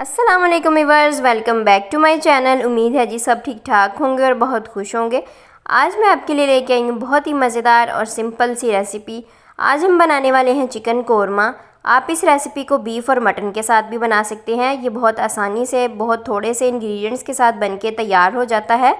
अस्सलाम वालेकुम viewers, welcome back to my channel. उम्मीद है जी सब ठीक ठाक होंगे और बहुत खुश होंगे। आज मैं आपके लिए लेके आई हूँ बहुत ही मज़ेदार और सिंपल सी रेसिपी। आज हम बनाने वाले हैं चिकन कोरमा। आप इस रेसिपी को बीफ और मटन के साथ भी बना सकते हैं। ये बहुत आसानी से बहुत थोड़े से इंग्रेडिएंट्स के साथ बनके तैयार हो जाता है।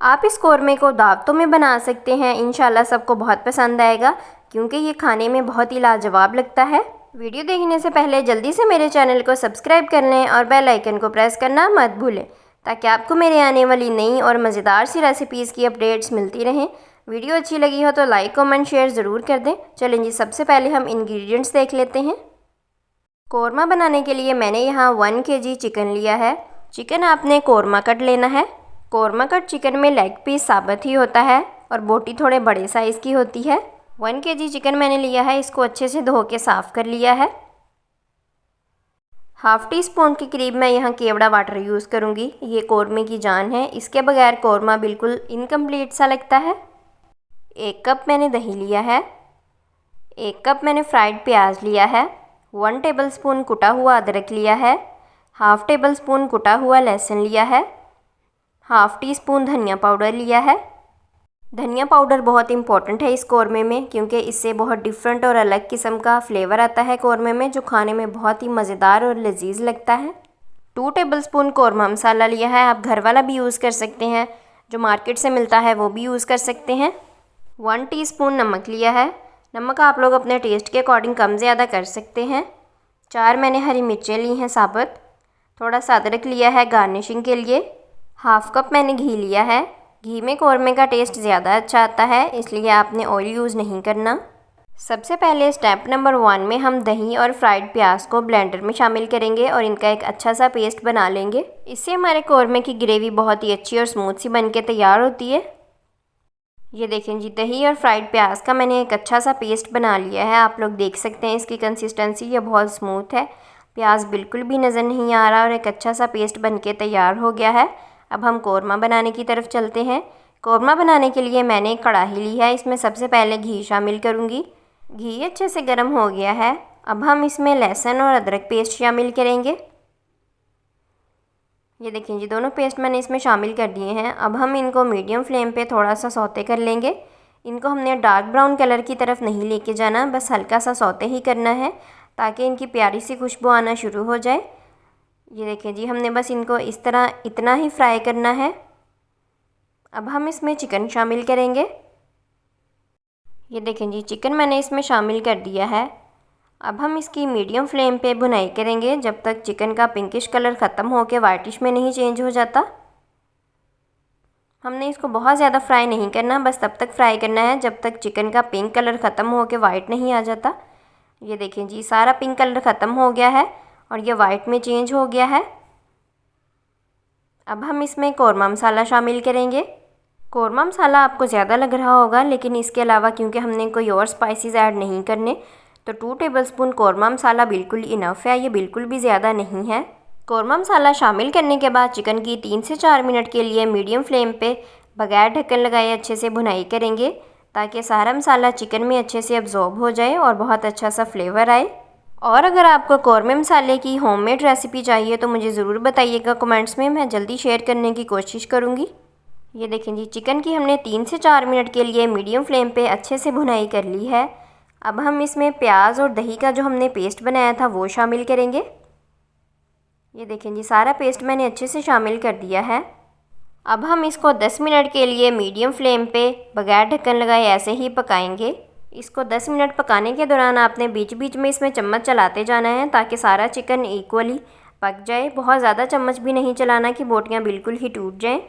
आप इस कोरमे को दावतों में बना सकते हैं। इंशाल्लाह सबको बहुत पसंद आएगा क्योंकि ये खाने में बहुत ही लाजवाब लगता है। वीडियो देखने से पहले जल्दी से मेरे चैनल को सब्सक्राइब कर लें और बेल आइकन को प्रेस करना मत भूलें ताकि आपको मेरे आने वाली नई और मज़ेदार सी रेसिपीज़ की अपडेट्स मिलती रहें। वीडियो अच्छी लगी हो तो लाइक कमेंट शेयर ज़रूर कर दें। चलें जी, सबसे पहले हम इंग्रेडिएंट्स देख लेते हैं। कोरमा बनाने के लिए मैंने यहाँ 1 kg चिकन लिया है। चिकन आपने कोरमा कट लेना है। कोरमा कट चिकन में लेग पीस साबुत ही होता है और बोटी थोड़े बड़े साइज़ की होती है। 1 kg चिकन मैंने लिया है, इसको अच्छे से धो के साफ़ कर लिया है। हाफ़ टी स्पून के करीब मैं यहाँ केवड़ा वाटर यूज़ करूँगी। ये कोरमे की जान है, इसके बगैर कोरमा बिल्कुल इनकम्प्लीट सा लगता है। 1 कप मैंने दही लिया है। 1 कप मैंने फ्राइड प्याज लिया है। 1 टेबलस्पून कुटा हुआ अदरक लिया है। हाफ़ टेबल स्पून कुटा हुआ लहसुन लिया है। हाफ़ टी स्पून धनिया पाउडर लिया है। धनिया पाउडर बहुत इंपॉर्टेंट है इस कोरमे में क्योंकि इससे बहुत डिफरेंट और अलग किस्म का फ्लेवर आता है कोरमे में, जो खाने में बहुत ही मज़ेदार और लजीज लगता है। 2 टेबलस्पून कोरमा मसाला लिया है। आप घर वाला भी यूज़ कर सकते हैं, जो मार्केट से मिलता है वो भी यूज़ कर सकते हैं। 1 टीस्पून नमक लिया है। नमक आप लोग अपने टेस्ट के अकॉर्डिंग कम ज़्यादा कर सकते हैं। 4 मैंने हरी मिर्चें ली हैं साबुत। थोड़ा सा अदरक लिया है गार्निशिंग के लिए। हाफ़ कप मैंने घी लिया है। घी में कोरमे का टेस्ट ज़्यादा अच्छा आता है, इसलिए आपने ऑयल यूज़ नहीं करना। सबसे पहले स्टेप नंबर 1 में हम दही और फ्राइड प्याज को ब्लेंडर में शामिल करेंगे और इनका एक अच्छा सा पेस्ट बना लेंगे। इससे हमारे कोरमे की ग्रेवी बहुत ही अच्छी और स्मूथ सी बन के तैयार होती है। ये देखें जी, दही और फ्राइड प्याज का मैंने एक अच्छा सा पेस्ट बना लिया है। आप लोग देख सकते हैं इसकी कंसिस्टेंसी, ये बहुत स्मूथ है। प्याज बिल्कुल भी नज़र नहीं आ रहा और एक अच्छा सा पेस्ट बन के तैयार हो गया है। अब हम कोरमा बनाने की तरफ चलते हैं। कोरमा बनाने के लिए मैंने एक कढ़ाई ली है। इसमें सबसे पहले घी शामिल करूँगी। घी अच्छे से गर्म हो गया है। अब हम इसमें लहसुन और अदरक पेस्ट शामिल करेंगे। ये देखें जी, दोनों पेस्ट मैंने इसमें शामिल कर दिए हैं। अब हम इनको मीडियम फ्लेम पे थोड़ा सा सौते कर लेंगे। इनको हमने डार्क ब्राउन कलर की तरफ नहीं लेके जाना, बस हल्का सा सौते ही करना है ताकि इनकी प्यारी सी खुशबू आना शुरू हो जाए। ये देखें जी, हमने बस इनको इस तरह इतना ही फ्राई करना है। अब हम इसमें चिकन शामिल करेंगे। ये देखें जी, चिकन मैंने इसमें शामिल कर दिया है। अब हम इसकी मीडियम फ्लेम पे भुनाई करेंगे जब तक चिकन का पिंकिश कलर ख़त्म होकर वाइटिश में नहीं चेंज हो जाता। हमने इसको बहुत ज़्यादा फ्राई नहीं करना, बस तब तक फ्राई करना है जब तक चिकन का पिंक कलर ख़त्म होकर वाइट नहीं आ जाता। ये देखें जी, सारा पिंक कलर ख़त्म हो गया है और ये वाइट में चेंज हो गया है। अब हम इसमें कोरमा मसाला शामिल करेंगे। कोरमा मसाला आपको ज़्यादा लग रहा होगा, लेकिन इसके अलावा क्योंकि हमने कोई और स्पाइसेस ऐड नहीं करने, तो 2 टेबलस्पून कोरमा मसाला बिल्कुल इनफ है। ये बिल्कुल भी ज़्यादा नहीं है। कोरमा मसाला शामिल करने के बाद चिकन की 3 से 4 मिनट के लिए मीडियम फ्लेम पे बगैर ढक्कन लगाए अच्छे से भुनाई करेंगे ताकि सारा मसाला चिकन में अच्छे से अब्जॉर्ब हो जाए और बहुत अच्छा सा फ्लेवर आए। और अगर आपको कोरमे मसाले की होममेड रेसिपी चाहिए तो मुझे ज़रूर बताइएगा कमेंट्स में, मैं जल्दी शेयर करने की कोशिश करूँगी। ये देखें जी, चिकन की हमने 3 से 4 मिनट के लिए मीडियम फ्लेम पे अच्छे से भुनाई कर ली है। अब हम इसमें प्याज और दही का जो हमने पेस्ट बनाया था वो शामिल करेंगे। ये देखें जी, सारा पेस्ट मैंने अच्छे से शामिल कर दिया है। अब हम इसको 10 मिनट के लिए मीडियम फ्लेम पे बगैर ढक्कन लगाए ऐसे ही पकाएंगे। इसको 10 मिनट पकाने के दौरान आपने बीच बीच में इसमें चम्मच चलाते जाना है ताकि सारा चिकन इक्वली पक जाए। बहुत ज़्यादा चम्मच भी नहीं चलाना कि बोटियाँ बिल्कुल ही टूट जाएं।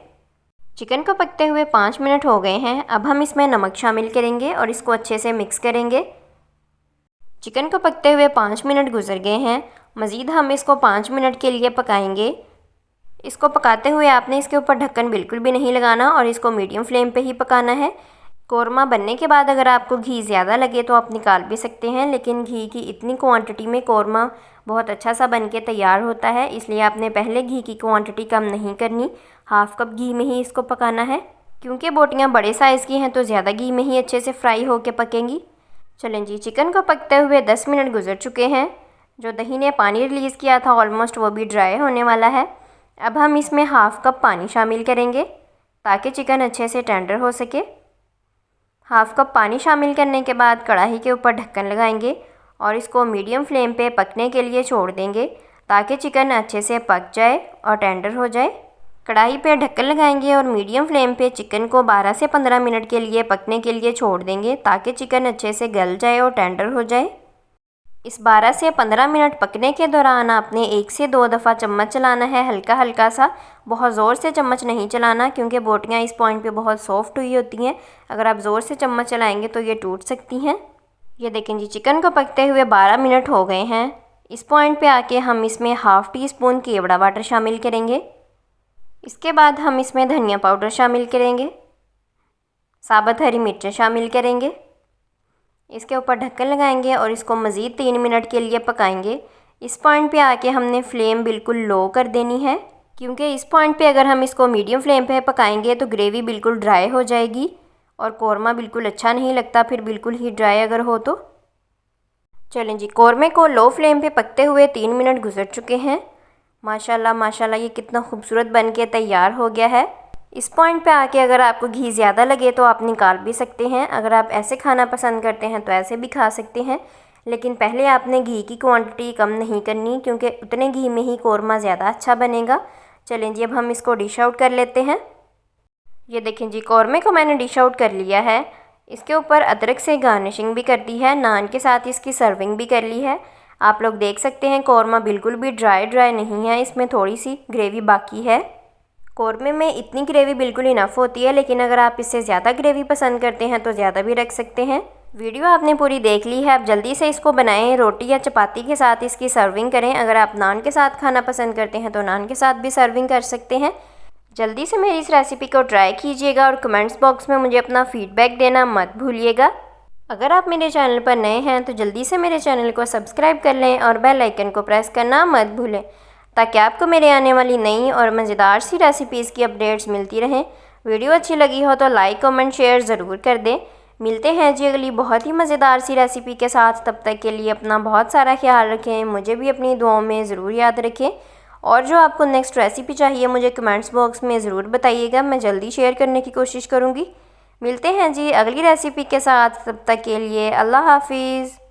चिकन को पकते हुए 5 मिनट हो गए हैं। अब हम इसमें नमक शामिल करेंगे और इसको अच्छे से मिक्स करेंगे। चिकन को पकते हुए 5 मिनट गुजर गए हैं। मज़ीद हम इसको 5 मिनट के लिए पकाएंगे। इसको पकाते हुए आपने इसके ऊपर ढक्कन बिल्कुल भी नहीं लगाना और इसको मीडियम फ्लेम पे ही पकाना है। कोरमा बनने के बाद अगर आपको घी ज़्यादा लगे तो आप निकाल भी सकते हैं, लेकिन घी की इतनी क्वांटिटी में कोरमा बहुत अच्छा सा बन के तैयार होता है, इसलिए आपने पहले घी की क्वांटिटी कम नहीं करनी। हाफ़ कप घी में ही इसको पकाना है। क्योंकि बोटियाँ बड़े साइज़ की हैं तो ज़्यादा घी में ही अच्छे से फ्राई होकर पकेंगी। चलें जी, चिकन को पकते हुए 10 मिनट गुजर चुके हैं। जो दही ने पानी रिलीज़ किया था ऑलमोस्ट वो भी ड्राई होने वाला है। अब हम इसमें हाफ़ कप पानी शामिल करेंगे ताकि चिकन अच्छे से टेंडर हो सके। हाफ़ कप पानी शामिल करने के बाद कढ़ाई के ऊपर ढक्कन लगाएंगे और इसको मीडियम फ्लेम पे पकने के लिए छोड़ देंगे ताकि चिकन अच्छे से पक जाए और टेंडर हो जाए। कढ़ाई पे ढक्कन लगाएंगे और मीडियम फ्लेम पे चिकन को 12 से 15 मिनट के लिए पकने के लिए छोड़ देंगे ताकि चिकन अच्छे से गल जाए और टेंडर हो जाए। इस 12 से 15 मिनट पकने के दौरान आपने 1 से 2 दफ़ा चम्मच चलाना है, हल्का हल्का सा, बहुत ज़ोर से चम्मच नहीं चलाना क्योंकि बोटियाँ इस पॉइंट पे बहुत सॉफ्ट हुई होती हैं। अगर आप ज़ोर से चम्मच चलाएंगे तो ये टूट सकती हैं। ये देखें जी, चिकन को पकते हुए 12 मिनट हो गए हैं। इस पॉइंट पे आके हम इसमें हाफ़ टी स्पून केवड़ा वाटर शामिल करेंगे। इसके बाद हम इसमें धनिया पाउडर शामिल करेंगे, साबुत हरी मिर्चें शामिल करेंगे। इसके ऊपर ढक्कन लगाएंगे और इसको मज़ीद 3 मिनट के लिए पकाएंगे। इस पॉइंट पे आके हमने फ्लेम बिल्कुल लो कर देनी है क्योंकि इस पॉइंट पे अगर हम इसको मीडियम फ्लेम पे पकाएंगे तो ग्रेवी बिल्कुल ड्राई हो जाएगी और कौरमा बिल्कुल अच्छा नहीं लगता फिर बिल्कुल ही ड्राई अगर हो तो। चलें जी, कौरमे को लो फ्लेम पे पकते हुए 3 मिनट गुजर चुके हैं। माशाल्लाह माशाल्लाह ये कितना खूबसूरत बन के तैयार हो गया है। इस पॉइंट पे आके अगर आपको घी ज़्यादा लगे तो आप निकाल भी सकते हैं। अगर आप ऐसे खाना पसंद करते हैं तो ऐसे भी खा सकते हैं, लेकिन पहले आपने घी की क्वांटिटी कम नहीं करनी क्योंकि उतने घी में ही कौरमा ज़्यादा अच्छा बनेगा। चलें जी, अब हम इसको डिश आउट कर लेते हैं। ये देखें जी, कौरमे को मैंने डिश आउट कर लिया है। इसके ऊपर अदरक से गार्निशिंग भी कर दी है, नान के साथ इसकी सर्विंग भी कर ली है। आप लोग देख सकते हैं कौरमा बिल्कुल भी ड्राई नहीं है, इसमें थोड़ी सी ग्रेवी बाकी है। कौरमे में इतनी ग्रेवी बिल्कुल इनफ होती है, लेकिन अगर आप इससे ज़्यादा ग्रेवी पसंद करते हैं तो ज़्यादा भी रख सकते हैं। वीडियो आपने पूरी देख ली है, आप जल्दी से इसको बनाएं, रोटी या चपाती के साथ इसकी सर्विंग करें। अगर आप नान के साथ खाना पसंद करते हैं तो नान के साथ भी सर्विंग कर सकते हैं। जल्दी से मेरी इस रेसिपी को ट्राई कीजिएगा और कमेंट्स बॉक्स में मुझे अपना फ़ीडबैक देना मत भूलिएगा। अगर आप मेरे चैनल पर नए हैं तो जल्दी से मेरे चैनल को सब्सक्राइब कर लें और बेल आइकन को प्रेस करना मत भूलें ताकि आपको मेरे आने वाली नई और मज़ेदार सी रेसिपीज़ की अपडेट्स मिलती रहें। वीडियो अच्छी लगी हो तो लाइक कमेंट शेयर ज़रूर कर दें। मिलते हैं जी अगली बहुत ही मज़ेदार सी रेसिपी के साथ। तब तक के लिए अपना बहुत सारा ख्याल रखें, मुझे भी अपनी दुआओं में ज़रूर याद रखें और जो आपको नेक्स्ट रेसिपी चाहिए मुझे कमेंट्स बॉक्स में ज़रूर बताइएगा, मैं जल्दी शेयर करने की कोशिश करूँगी। मिलते हैं जी अगली रेसिपी के साथ, तब तक के लिए अल्लाह हाफिज़।